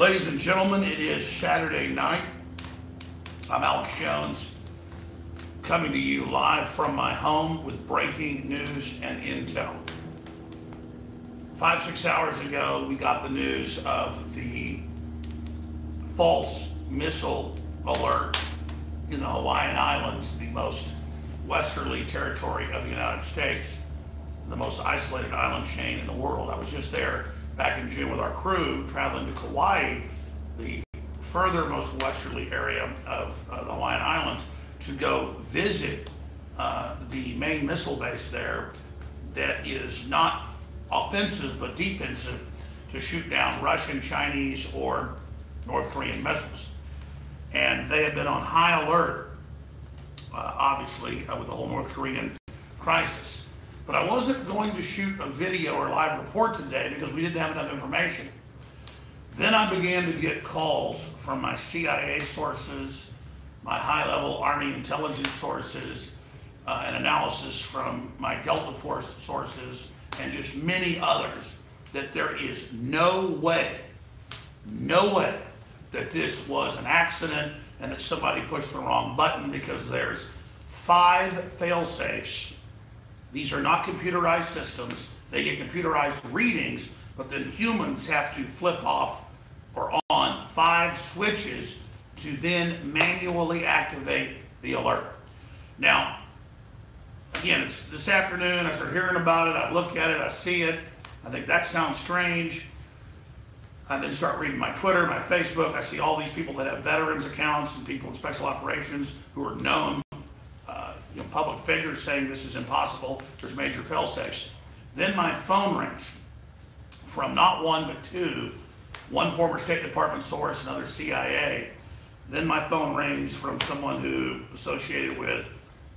Ladies and gentlemen, it is Saturday night. I'm Alex Jones, coming to you live from my home with breaking news and intel. 5-6 hours ago, we got the news of the false missile alert in the Hawaiian Islands, the most westerly territory of the United States, the most isolated island chain in the world. I was just there back in June with our crew, traveling to Kauai, the furthermost westerly area of the Hawaiian Islands, to go visit the main missile base there that is not offensive but defensive to shoot down Russian, Chinese, or North Korean missiles. And they have been on high alert, obviously, with the whole North Korean crisis. But I wasn't going to shoot a video or live report today because we didn't have enough information. Then I began to get calls from my CIA sources, my high-level Army intelligence sources, and analysis from my Delta Force sources, and just many others, that there is no way that this was an accident and that somebody pushed the wrong button, because there's 5 fail-safes. These are not computerized systems. They get computerized readings, but then humans have to flip off or on 5 switches to then manually activate the alert. Now, again, it's this afternoon. I start hearing about it. I look at it. I see it. I think that sounds strange. I then start reading my Twitter, my Facebook. I see all these people that have veterans accounts and people in special operations who are known public figures saying this is impossible. There's major fail-safes. Then my phone rings from not one but 2, one former State Department source, another CIA. Then my phone rings from someone who associated with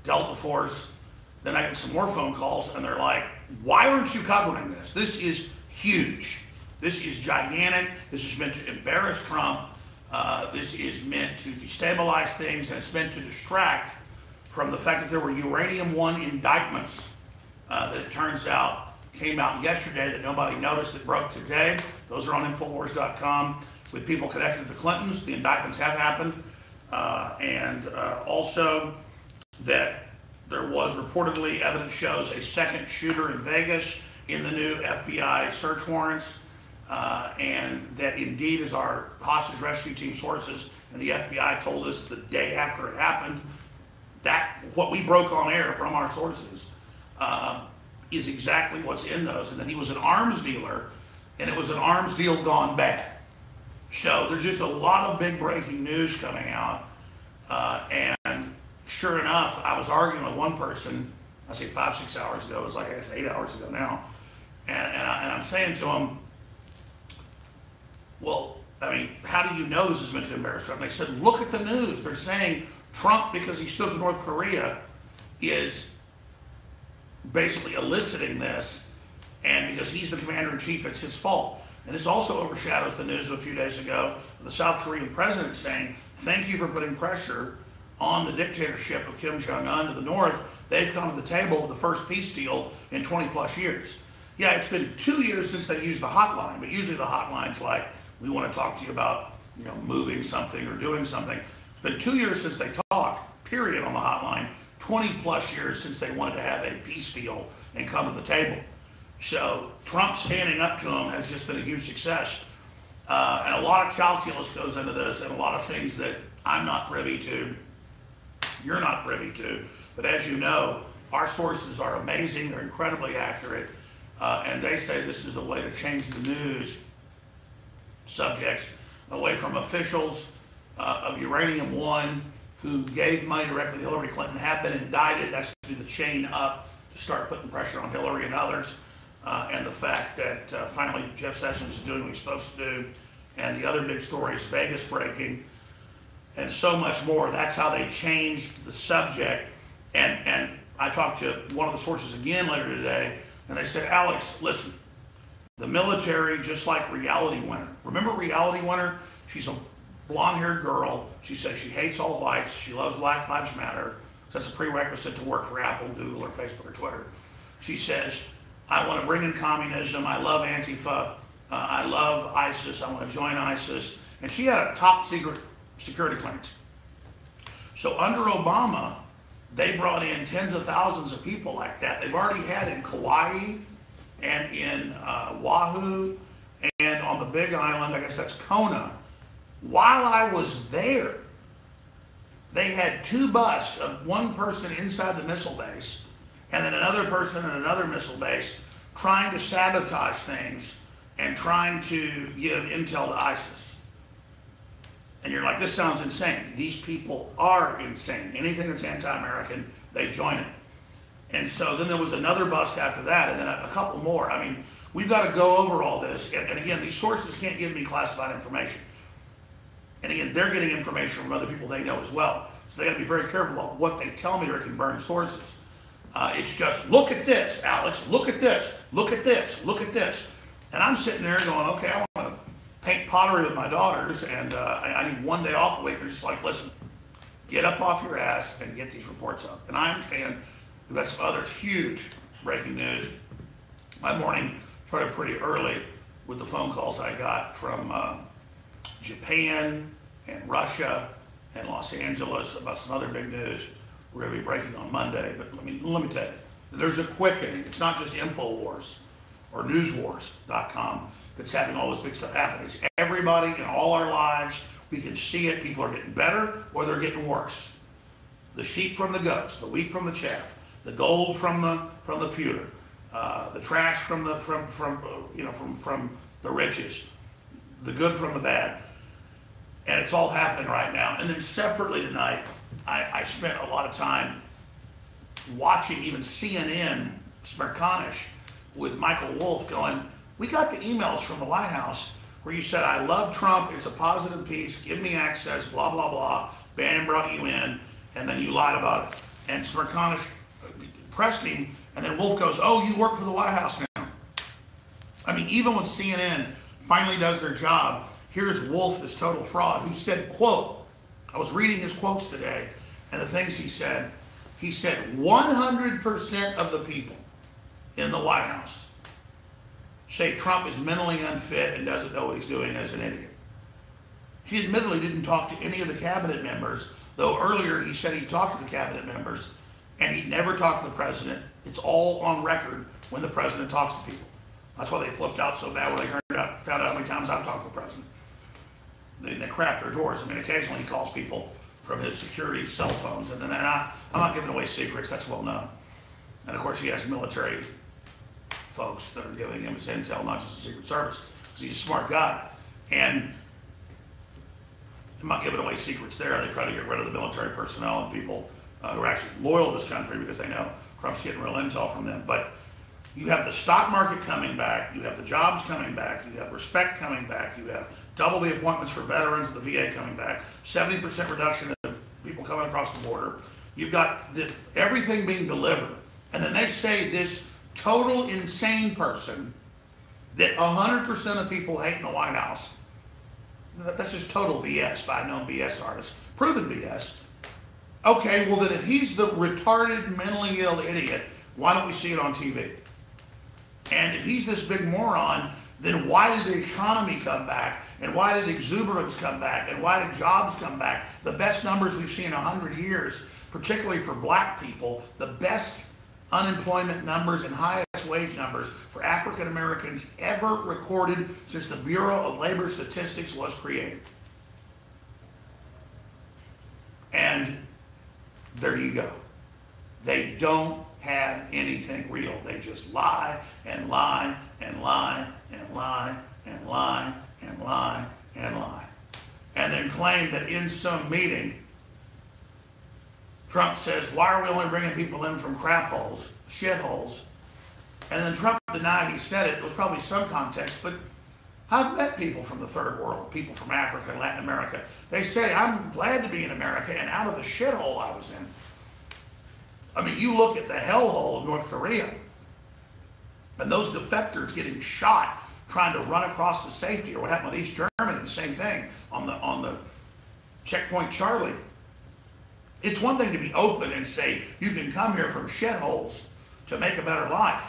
Delta Force. Then I get some more phone calls, and they're like, why aren't you covering this? This is huge. This is gigantic. This is meant to embarrass Trump. This is meant to destabilize things, and it's meant to distract from the fact that there were uranium-1 indictments that it turns out came out yesterday that nobody noticed, that broke today. Those are on Infowars.com with people connected to the Clintons. The indictments have happened. And also that there was reportedly, evidence shows, a second shooter in Vegas in the new FBI search warrants. And that indeed, as our hostage rescue team sources and the FBI told us the day after it happened, that what we broke on air from our sources is exactly what's in those, and that he was an arms dealer, and it was an arms deal gone bad. So there's just a lot of big breaking news coming out, and sure enough, I was arguing with one person, I say 5-6 hours ago, it was like, I guess 8 hours ago now, and I'm saying to him, well, I mean, how do you know this is meant to embarrass Trump? And they said, look at the news. They're saying Trump, because he stood with North Korea, is basically eliciting this, and because he's the commander-in-chief, it's his fault. And this also overshadows the news of a few days ago of the South Korean president saying, thank you for putting pressure on the dictatorship of Kim Jong-un to the north. They've come to the table with the first peace deal in 20 plus years. Yeah, it's been 2 years since they used the hotline, but usually the hotline's like, we want to talk to you about, moving something or doing something. It's been 2 years since they talked, period, on the hotline. 20 plus years since they wanted to have a peace deal and come to the table. So Trump standing up to them has just been a huge success. And a lot of calculus goes into this, and a lot of things that I'm not privy to, you're not privy to. But as you know, our sources are amazing, they're incredibly accurate, and they say this is a way to change the news subjects away from officials of Uranium-1 who gave money directly to Hillary Clinton, have been indicted. That's to do the chain up to start putting pressure on Hillary and others. And the fact that finally Jeff Sessions is doing what he's supposed to do. And the other big story is Vegas breaking and so much more. That's how they changed the subject. And I talked to one of the sources again later today, and they said, Alex, listen, the military, just like Reality Winner. Remember Reality Winner? She's a blonde-haired girl. She says she hates all whites. She loves Black Lives Matter. So that's a prerequisite to work for Apple, Google, or Facebook, or Twitter. She says, I want to bring in communism. I love Antifa. I love ISIS. I want to join ISIS. And she had a top secret security clearance. So under Obama, they brought in tens of thousands of people like that. They've already had in Kauai and in Oahu and on the Big Island, I guess that's Kona. While I was there, they had two busts of one person inside the missile base and then another person in another missile base trying to sabotage things and trying to give intel to ISIS. And you're like, this sounds insane. These people are insane. Anything that's anti-American, they join it. And so then there was another bust after that, and then a couple more. I mean, we've got to go over all this. And again, these sources can't give me classified information. And again, they're getting information from other people they know as well. So they got to be very careful about what they tell me or can burn sources. It's just, look at this, Alex, look at this, look at this, look at this. And I'm sitting there going, okay, I want to paint pottery with my daughters, and I need one day off a week. They're just like, listen, get up off your ass and get these reports up. And I understand we've got some other huge breaking news. My morning started pretty early with the phone calls I got from Japan and Russia and Los Angeles about some other big news. We're going to be breaking on Monday, but let me tell you, there's a quickening. It's not just InfoWars or newswars.com that's having all this big stuff happen. It's everybody in all our lives. We can see it. People are getting better or they're getting worse. The sheep from the goats, the wheat from the chaff, the gold from the pewter, the trash from the riches, the good from the bad. And it's all happening right now. And then separately tonight, I spent a lot of time watching even CNN, Smerconish, with Michael Wolff going, we got the emails from the White House where you said, I love Trump, it's a positive piece, give me access, blah, blah, blah. Bannon brought you in, and then you lied about it. And Smerconish pressed him, and then Wolff goes, oh, you work for the White House now. I mean, even when CNN finally does their job, here's Wolff, this total fraud, who said, quote, I was reading his quotes today, and the things he said 100% of the people in the White House say Trump is mentally unfit and doesn't know what he's doing as an idiot. He admittedly didn't talk to any of the cabinet members, though earlier he said he talked to the cabinet members, and he never talked to the president. It's all on record when the president talks to people. That's why they flipped out so bad when they found out how many times I've talked to the president. They crap their doors. I mean, occasionally he calls people from his security cell phones, and I'm not giving away secrets, that's well known. And of course he has military folks that are giving him his intel, not just the Secret Service, because he's a smart guy. And I'm not giving away secrets there. They try to get rid of the military personnel and people who are actually loyal to this country because they know Trump's getting real intel from them. But you have the stock market coming back, you have the jobs coming back, you have respect coming back, you have double the appointments for veterans of the VA coming back, 70% reduction in people coming across the border. You've got everything being delivered. And then they say this total insane person that 100% of people hate in the White House. That's just total BS by a known BS artist. Proven BS. Okay, well then if he's the retarded, mentally ill idiot, why don't we see it on TV? And if he's this big moron, then why did the economy come back? And why did exuberance come back? And why did jobs come back? The best numbers we've seen in 100 years, particularly for black people, the best unemployment numbers and highest wage numbers for African Americans ever recorded since the Bureau of Labor Statistics was created. And there you go. They don't have anything real. They just lie and lie and lie and lie and lie and lie and lie. And then claim that in some meeting, Trump says, why are we only bringing people in from crap holes, shit holes? And then Trump denied he said it. It was probably some context, but I've met people from the third world, people from Africa and Latin America. They say, I'm glad to be in America and out of the shithole I was in. I mean, you look at the hellhole of North Korea and those defectors getting shot trying to run across to safety, or what happened with East Germany, the same thing on the Checkpoint Charlie. It's one thing to be open and say, you can come here from shitholes to make a better life.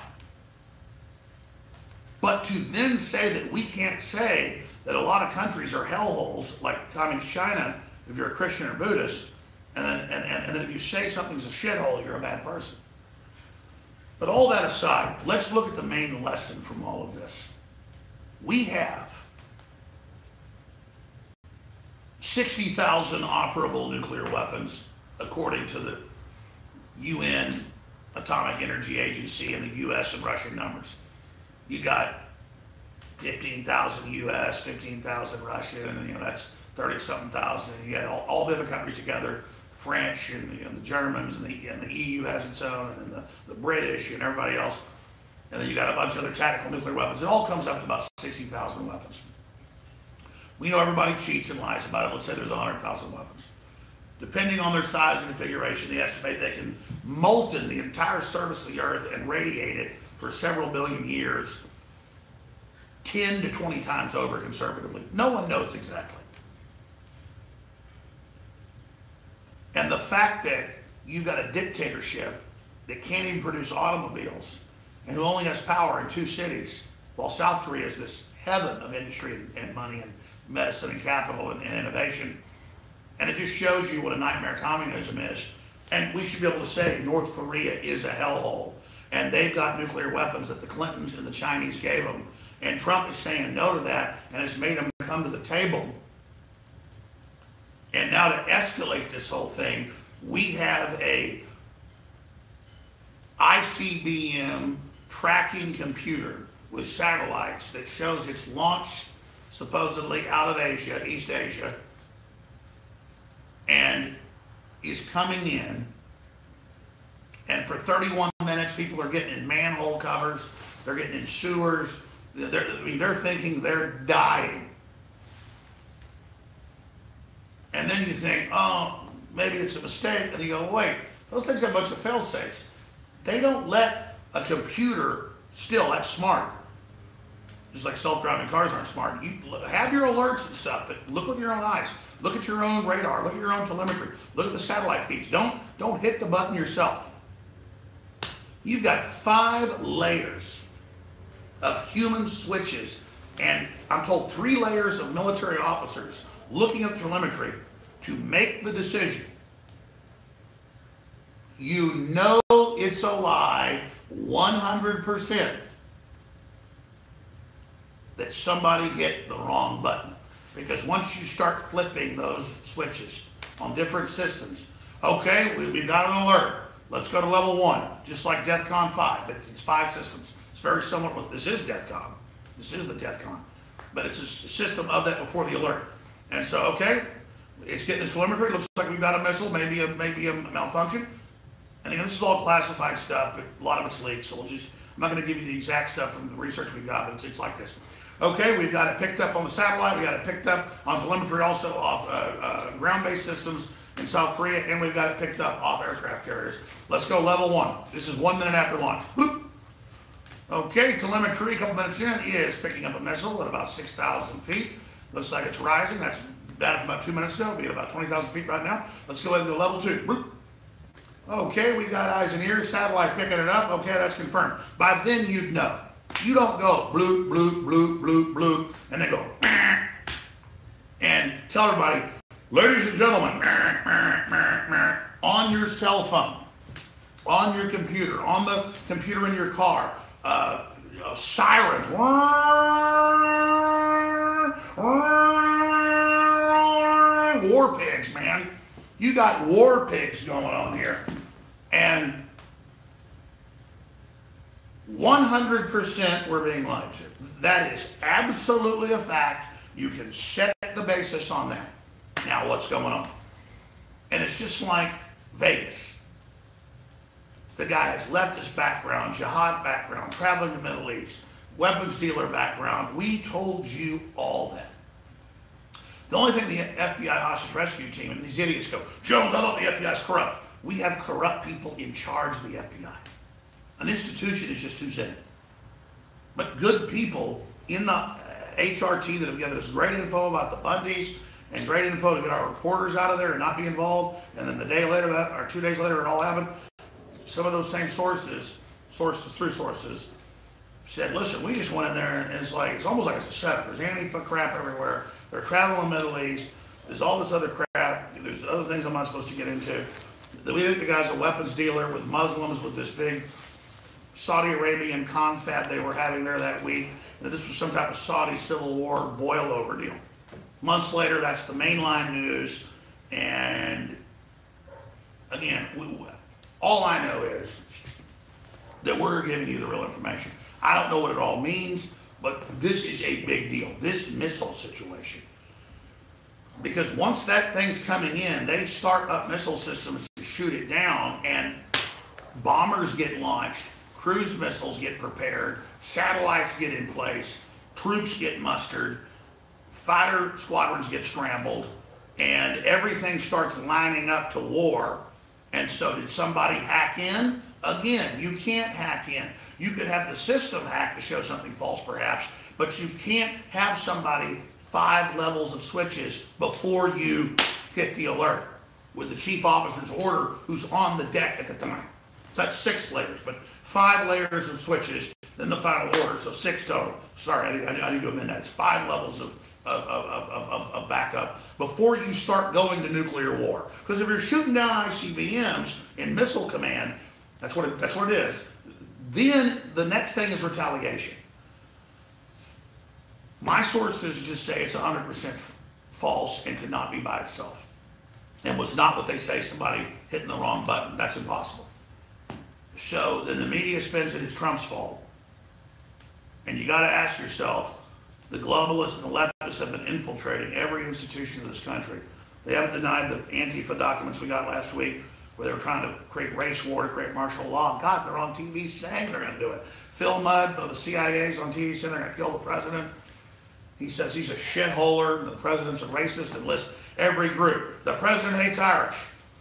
But to then say that we can't say that a lot of countries are hellholes, like communist China, if you're a Christian or Buddhist, and then if you say something's a shithole, you're a bad person. But all that aside, let's look at the main lesson from all of this. We have 60,000 operable nuclear weapons, according to the UN Atomic Energy Agency and the US and Russian numbers. You got 15,000 US, 15,000 Russian, and that's 30-something thousand. You got all the other countries together, French and the Germans, and the EU has its own, and then the British and everybody else. And then you got a bunch of other tactical nuclear weapons. It all comes up to about 60,000 weapons. We know everybody cheats and lies about it. Let's say there's 100,000 weapons. Depending on their size and configuration, they estimate they can molten the entire surface of the earth and radiate it for several billion years, 10 to 20 times over conservatively. No one knows exactly. And the fact that you've got a dictatorship that can't even produce automobiles and who only has power in 2 cities, while South Korea is this heaven of industry and money and medicine and capital and innovation. And it just shows you what a nightmare communism is. And we should be able to say North Korea is a hellhole. And they've got nuclear weapons that the Clintons and the Chinese gave them. And Trump is saying no to that and has made them come to the table. And now to escalate this whole thing, we have a ICBM tracking computer with satellites that shows its launch supposedly out of Asia, East Asia, and is coming in. And for 31 minutes, people are getting in manhole covers, they're getting in sewers, they're thinking they're dying. And then you think, oh, maybe it's a mistake, and you go, wait, those things have a bunch of fail-safes. They don't let a computer, still, that's smart. Just like self-driving cars aren't smart. You have your alerts and stuff, but look with your own eyes. Look at your own radar. Look at your own telemetry. Look at the satellite feeds. Don't hit the button yourself. You've got 5 layers of human switches, and I'm told 3 layers of military officers looking at the telemetry to make the decision. You know it's a lie 100% that somebody hit the wrong button. Because once you start flipping those switches on different systems, okay, we've got an alert. Let's go to level 1, just like DEFCON 5. It's 5 systems. It's very similar. Well, this is DEFCON. This is the DEFCON. But it's a system of that before the alert. And so, okay, it's getting its telemetry. Looks like we've got a missile, maybe a malfunction. And again, this is all classified stuff, but a lot of it's leaked. So I'm not going to give you the exact stuff from the research we've got, but it's like this. Okay, we've got it picked up on the satellite. We got it picked up on telemetry also off ground-based systems in South Korea, and we've got it picked up off aircraft carriers. Let's go level 1. This is 1 minute after launch. Bloop. Okay, telemetry a couple minutes in is picking up a missile at about 6,000 feet. Looks like it's rising. That's data from about 2 minutes ago. It'll be at about 20,000 feet right now. Let's go ahead and go level 2. Bloop. Okay, we got eyes and ears, satellite picking it up. Okay, that's confirmed. By then you'd know. You don't go bloop, bloop, bloop, bloop, bloop, and then go and tell everybody, ladies and gentlemen, on your cell phone, on your computer, on the computer in your car, sirens, war pigs, man. You got war pigs going on here. And 100% we're being lied to. That is absolutely a fact. You can set the basis on that. Now what's going on? And it's just like Vegas. The guy has leftist background, jihad background, traveling to the Middle East, weapons dealer background. We told you all that. The only thing the FBI hostage rescue team and these idiots go, Jones, I thought the FBI is corrupt. We have corrupt people in charge of the FBI. An institution is just who's in it. But good people in the HRT that have given us great info about the Bundys and great info to get our reporters out of there and not be involved, and then the day later, or 2 days later, it all happened. Some of those same sources, said, listen, we just went in there and it's almost like it's a setup. There's Antifa crap everywhere. They're traveling the Middle East. There's all this other crap. There's other things I'm not supposed to get into. We think the guy's a weapons dealer with Muslims with this big Saudi Arabian confab they were having there that week. That this was some type of Saudi civil war boil over deal. Months later, that's the mainline news. And again, all I know is that we're giving you the real information. I don't know what it all means, but this is a big deal, this missile situation. Because once that thing's coming in, they start up missile systems to shoot it down, and bombers get launched, cruise missiles get prepared, satellites get in place, troops get mustered, fighter squadrons get scrambled, and everything starts lining up to war. And so did somebody hack in? Again, you can't hack in. You could have the system hacked to show something false perhaps, but you can't have somebody 5 levels of switches before you hit the alert with the chief officer's order who's on the deck at the time. So that's 6 layers, but 5 layers of switches, then the final order, so 6 total. Sorry, I need to amend that. It's 5 levels of backup before you start going to nuclear war. Because if you're shooting down ICBMs in Missile Command, that's what it is. Then the next thing is retaliation. My sources just say it's 100% false and could not be by itself. And was not what they say, somebody hitting the wrong button. That's impossible. So then the media spins it, it's Trump's fault. And you got to ask yourself, the globalists and the leftists have been infiltrating every institution of this country. They haven't denied the Antifa documents we got last week where they were trying to create race war, to create martial law. God, they're on TV saying they're going to do it. Phil Mudd of the CIA's on TV saying they're going to kill the president. He says he's a shitholer, and the president's a racist, and lists every group. The president hates Irish.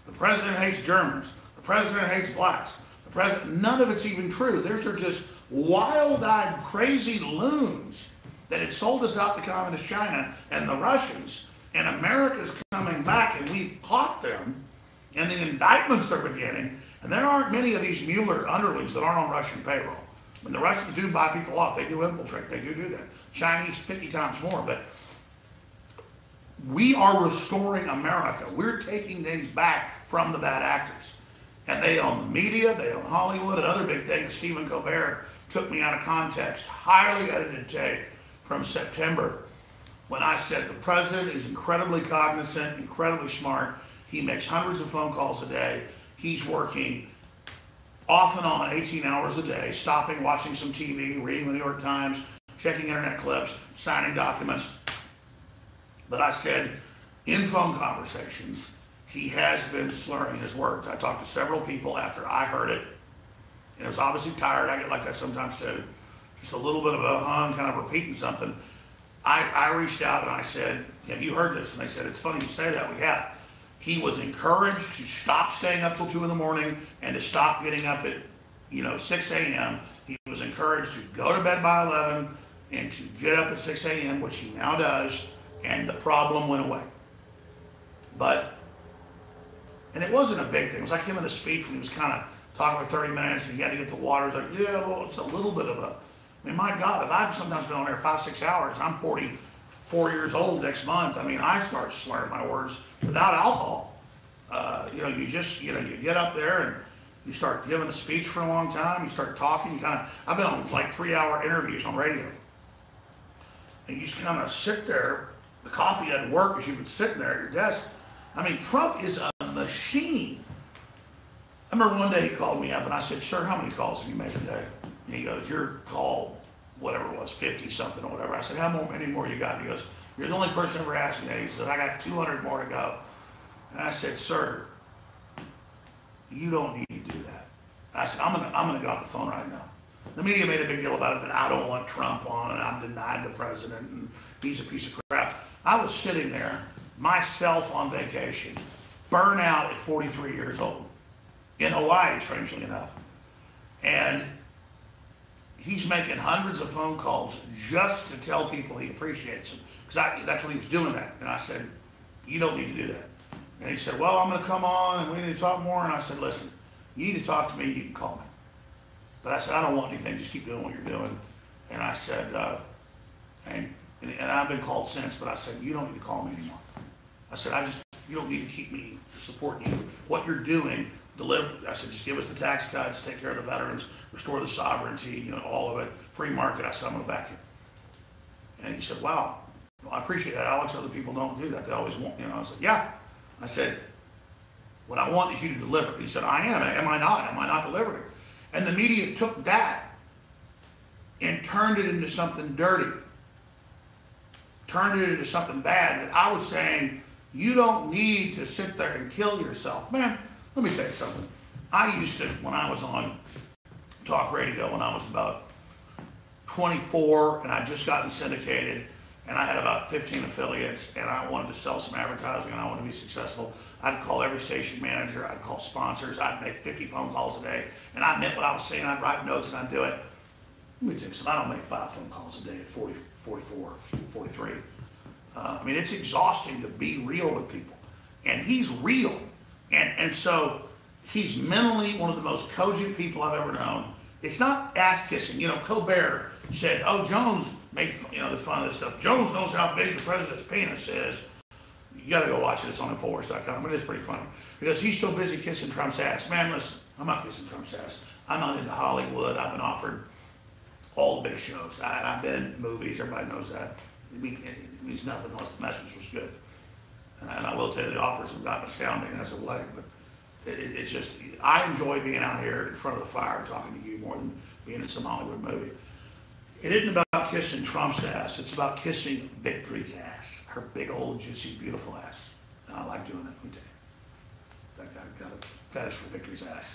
The president hates Germans. The president hates blacks. The president, none of it's even true. These are just wild-eyed, crazy loons that had sold us out to communist China and the Russians, and America's coming back, and we've caught them, and the indictments are beginning, and there aren't many of these Mueller underlings that aren't on Russian payroll. When the Russians do buy people off, they do infiltrate, they do that. Chinese 50 times more, but we are restoring America. We're taking things back from the bad actors. And they own the media, they own Hollywood, another big thing. Stephen Colbert took me out of context, highly edited tape from September when I said the president is incredibly cognizant, incredibly smart. He makes hundreds of phone calls a day. He's working off and on 18 hours a day, stopping, watching some TV, reading the New York Times, checking internet clips, signing documents. But I said, in phone conversations, he has been slurring his words. I talked to several people after I heard it, and I was obviously tired. I get like that sometimes too. Just a little bit of a kind of repeating something. I reached out and I said, have you heard this? And they said, it's funny you say that, we have. He was encouraged to stop staying up till 2 in the morning and to stop getting up at 6 a.m. He was encouraged to go to bed by 11 and to get up at 6 a.m., which he now does, and the problem went away. And it wasn't a big thing. It was like him in a speech when he was kind of talking for 30 minutes and he had to get the water. It was like, yeah, well, it's a little bit of a, my God, if I've sometimes been on there 5-6 hours, I'm 44 years old next month. I start slurring my words without alcohol. You get up there and you start giving a speech for a long time. You start talking. I've been on like 3-hour interviews on radio. And you just kind of sit there. The coffee doesn't work as you've been sitting there at your desk. Trump is a machine. I remember one day he called me up and I said, sir, how many calls have you made a day? And he goes, your call, whatever it was, 50 something or whatever. I said, how many more you got? And he goes, you're the only person ever asked me that. He said, I got 200 more to go. And I said, sir, you don't need to do that. And I said, I'm gonna go off the phone right now. The media made a big deal about it, that I don't want Trump on and I'm denied the president and he's a piece of crap. I was sitting there, myself on vacation, burnout at 43 years old, in Hawaii, strangely enough. And he's making hundreds of phone calls just to tell people he appreciates them. Because that's what he was doing that. And I said, you don't need to do that. And he said, well, I'm going to come on and we need to talk more. And I said, listen, you need to talk to me, you can call me. But I said, I don't want anything, just keep doing what you're doing. And I said, and I've been called since, but I said, you don't need to call me anymore. I said, you don't need to keep me supporting you. What you're doing, I said, just give us the tax cuts, take care of the veterans, restore the sovereignty, all of it, free market. I said, I'm going to back you. And he said, wow, well, I appreciate that, Alex. Other people don't do that. They always want, I said, yeah. I said, what I want is you to deliver. He said, I am. Am I not? Am I not delivering? And the media took that and turned it into something dirty, turned it into something bad, that I was saying, you don't need to sit there and kill yourself. Man, let me tell you something. I used to, when I was on talk radio, when I was about 24 and I just gotten syndicated and I had about 15 affiliates and I wanted to sell some advertising and I wanted to be successful, I'd call every station manager, I'd call sponsors, I'd make 50 phone calls a day, and I meant what I was saying. I'd write notes and I'd do it. Let me tell you something, I don't make 5 phone calls a day at 40, 44, 43. I mean, it's exhausting to be real with people. And he's real. And so he's mentally one of the most cogent people I've ever known. It's not ass kissing. Colbert said, oh, Jones made the fun of this stuff. Jones knows how big the president's penis is. You got to go watch it. It's on Infowars.com. But it's pretty funny because he's so busy kissing Trump's ass. Man, listen, I'm not kissing Trump's ass. I'm not into Hollywood. I've been offered all the big shows. I've been in movies. Everybody knows that. It means nothing unless the message was good. And I will tell you, the offers have gotten astounding as of late. But it's just, I enjoy being out here in front of the fire talking to you more than being in some Hollywood movie. It isn't about kissing Trump's ass. It's about kissing Victory's ass. Her big old, juicy, beautiful ass. And I like doing it, let me tell you. In fact, I've got a fetish for Victory's ass.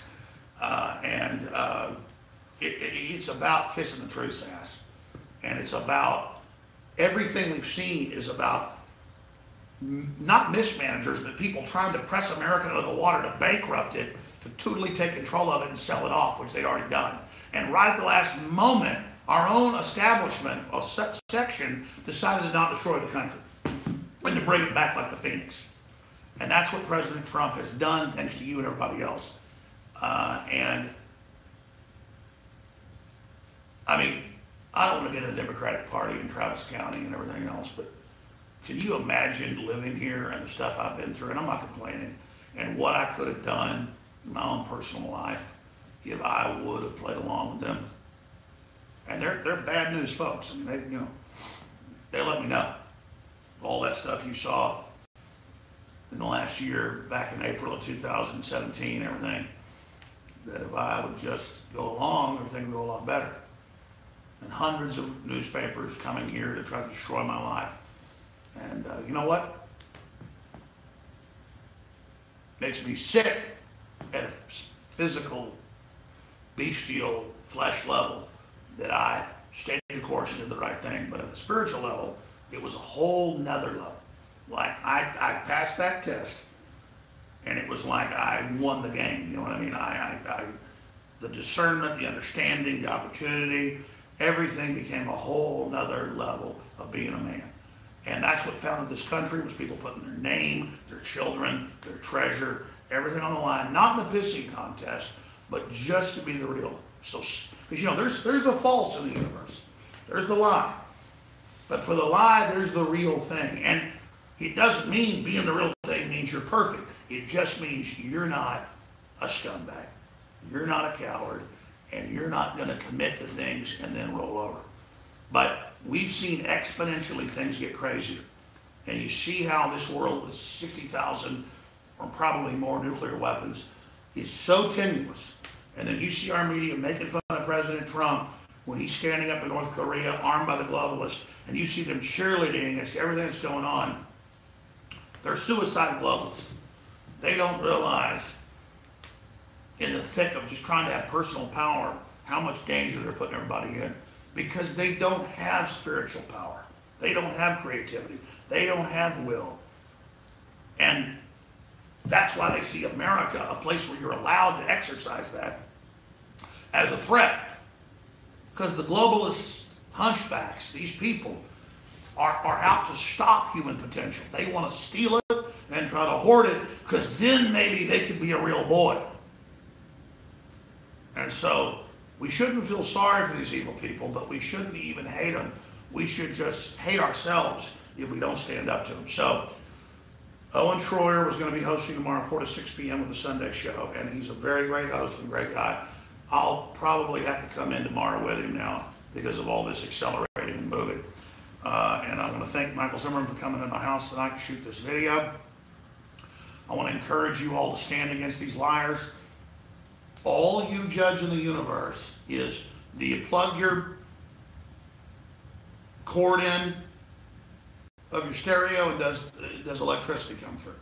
It's about kissing the truth's ass. And it's about, everything we've seen is about not mismanagers, but people trying to press America into the water to bankrupt it, to totally take control of it and sell it off, which they'd already done. And right at the last moment, our own establishment, a section, decided to not destroy the country and to bring it back like the Phoenix. And that's what President Trump has done, thanks to you and everybody else. And I mean, I don't want to get in the Democratic Party in Travis County and everything else, but can you imagine living here and the stuff I've been through, and I'm not complaining, and what I could have done in my own personal life if I would have played along with them? And they're bad news folks. I mean, they let me know. All that stuff you saw in the last year, back in April of 2017, everything, that if I would just go along, everything would go a lot better. And hundreds of newspapers coming here to try to destroy my life. And you know what? Makes me sick at a physical, bestial, flesh level that I stayed the course and did the right thing. But at the spiritual level, it was a whole nother level. Like I passed that test, and it was like I won the game. You know what I mean? The discernment, the understanding, the opportunity, everything became a whole nother level of being a man. And that's what founded this country, was people putting their name, their children, their treasure, everything on the line, not in a pissing contest, but just to be the real. So, because there's the false in the universe. There's the lie. But for the lie, there's the real thing. And it doesn't mean being the real thing means you're perfect. It just means you're not a scumbag. You're not a coward. And you're not going to commit to things and then roll over. But we've seen exponentially things get crazier. And you see how this world with 60,000 or probably more nuclear weapons is so tenuous. And then you see our media making fun of President Trump when he's standing up in North Korea armed by the globalists, and you see them cheerleading against everything that's going on. They're suicide globalists. They don't realize, in the thick of just trying to have personal power, how much danger they're putting everybody in, because they don't have spiritual power. They don't have creativity. They don't have will. And that's why they see America, a place where you're allowed to exercise that, as a threat. Because the globalist hunchbacks, these people, are out to stop human potential. They want to steal it and try to hoard it, because then maybe they could be a real boy. And so We shouldn't feel sorry for these evil people, but we shouldn't even hate them. We should just hate ourselves if we don't stand up to them. So Owen Schroyer was going to be hosting tomorrow 4 to 6 p.m. with the Sunday Show, and he's a very great host and great guy. I'll probably have to come in tomorrow with him now because of all this accelerating and moving. And I want to thank Michael Zimmerman for coming to my house tonight to shoot this video. I want to encourage you all to stand against these liars. All you judge in the universe is, do you plug your cord in of your stereo and does electricity come through?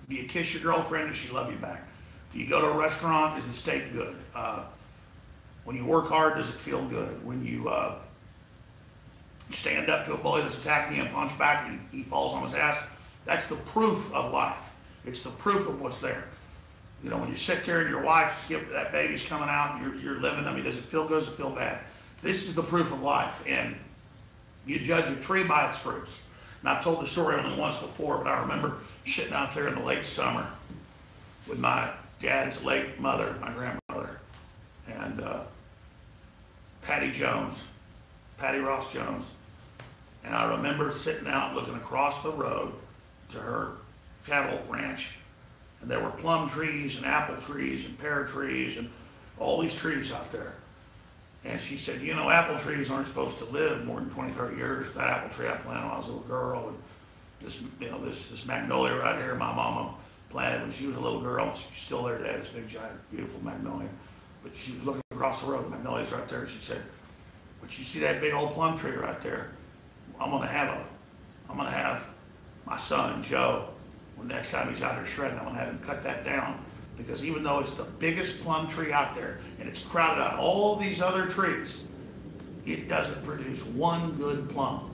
Do you kiss your girlfriend? Does she love you back? Do you go to a restaurant? Is the steak good? When you work hard, does it feel good? When you stand up to a bully that's attacking you and punch back and he falls on his ass, that's the proof of life. It's the proof of what's there. You know, when you sit there and your wife, that baby's coming out and you're living, I mean, does it feel good? Does it feel bad? This is the proof of life. And you judge a tree by its fruits. And I've told the story only once before, but I remember sitting out there in the late summer with my dad's late mother, my grandmother, and Patty Ross Jones. And I remember sitting out looking across the road to her cattle ranch, and there were plum trees and apple trees and pear trees and all these trees out there. And she said, you know, apple trees aren't supposed to live more than 20, 30 years. That apple tree I planted when I was a little girl, and this magnolia right here, my mama planted when she was a little girl. She's still there today, this big, giant, beautiful magnolia. But she was looking across the road, the magnolia's right there, and she said, but you see that big old plum tree right there? I'm gonna have my son, Joe, when next time he's out here shredding, I'm gonna have him cut that down. Because even though it's the biggest plum tree out there, and it's crowded out all these other trees, it doesn't produce one good plum.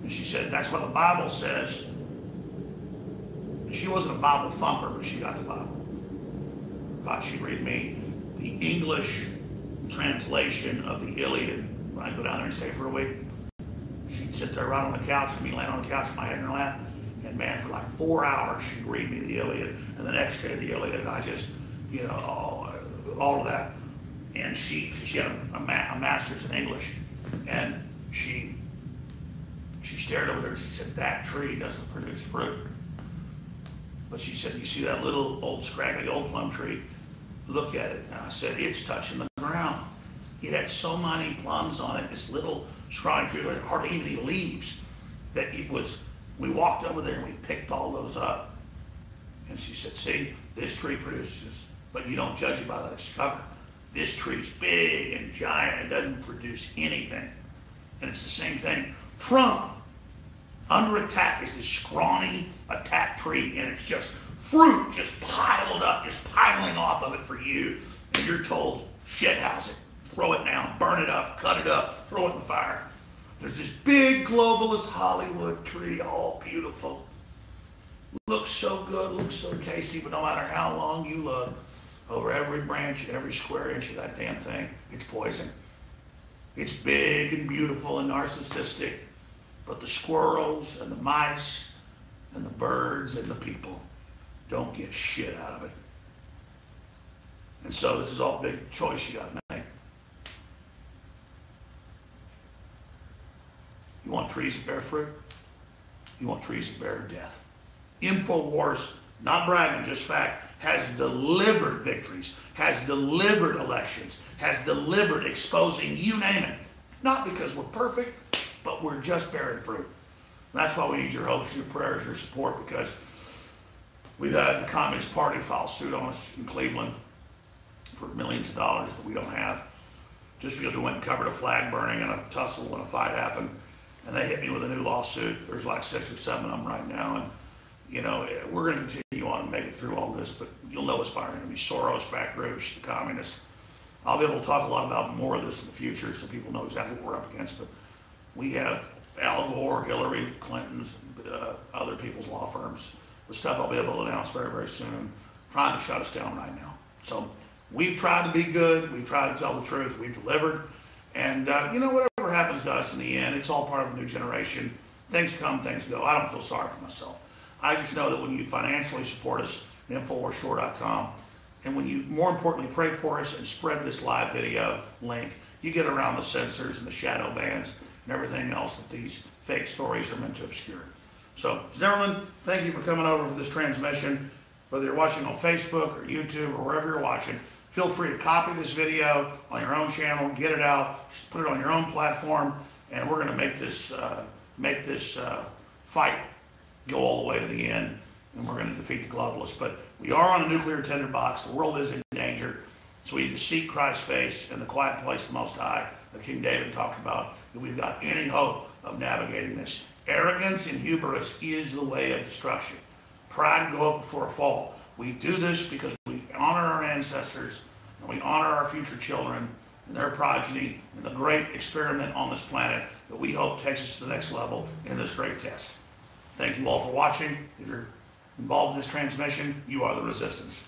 And she said, that's what the Bible says. And she wasn't a Bible thumper, but she got the Bible. God, she'd read me the English translation of the Iliad when I go down there and stay for a week. She'd sit there right on the couch with me, laying on the couch with my head in her lap. And man, for like 4 hours, she'd read me the Iliad, and the next day the Iliad, and I just, you know, all of that. And she had a master's in English, and she stared over there and she said, that tree doesn't produce fruit. But she said, you see that little old scraggly old plum tree? Look at it. And I said, it's touching the ground. It had so many plums on it, this little scrawny tree, there hardly even any leaves, that it was. We walked over there and we picked all those up. And she said, see, this tree produces, but you don't judge it by the cover. This tree's big and giant and doesn't produce anything. And it's the same thing. Trump, under attack, is this scrawny attack tree, and it's just fruit just piled up, just piling off of it for you. And you're told, shithouse it, throw it down, burn it up, cut it up, throw it in the fire. There's this big globalist Hollywood tree, all beautiful. Looks so good, looks so tasty, but no matter how long you look, over every branch and every square inch of that damn thing, it's poison. It's big and beautiful and narcissistic, but the squirrels and the mice and the birds and the people don't get shit out of it. And so this is all a big choice you gotta make. You want trees that bear fruit? You want trees that bear death. InfoWars, not bragging, just fact, has delivered victories, has delivered elections, has delivered exposing, you name it. Not because we're perfect, but we're just bearing fruit. That's why we need your hopes, your prayers, your support, because we've had the Communist Party file suit on us in Cleveland for millions of dollars that we don't have, just because we went and covered a flag burning and a tussle when a fight happened. And they hit me with a new lawsuit. There's like 6 or 7 of them right now. And, you know, we're going to continue on and make it through all this, but you'll know it's probably going to be Soros-backed groups, the communists. I'll be able to talk a lot about more of this in the future so people know exactly what we're up against. But we have Al Gore, Hillary Clinton's, other people's law firms. The stuff I'll be able to announce very, very soon, trying to shut us down right now. So we've tried to be good. We've tried to tell the truth. We've delivered. And, you know, whatever happens to us in the end, it's all part of the new generation. Things come, things go. I don't feel sorry for myself. I just know that when you financially support us at InfoWarsStore.com, And when you, more importantly, pray for us and spread this live video link, you get around the censors and the shadow bans and everything else that these fake stories are meant to obscure. So, Zimmerman, thank you for coming over for this transmission. Whether you're watching on Facebook or YouTube or wherever you're watching, feel free to copy this video on your own channel, get it out, put it on your own platform, and we're going to make this fight go all the way to the end, and we're going to defeat the globalists. But we are on a nuclear tinderbox. The world is in danger. So we need to seek Christ's face in the quiet place, the Most High, that King David talked about, if we've got any hope of navigating this. Arrogance and hubris is the way of destruction. Pride go up before a fall. We do this because we honor our ancestors and we honor our future children and their progeny and the great experiment on this planet that we hope takes us to the next level in this great test. Thank you all for watching. If you're involved in this transmission, you are the resistance.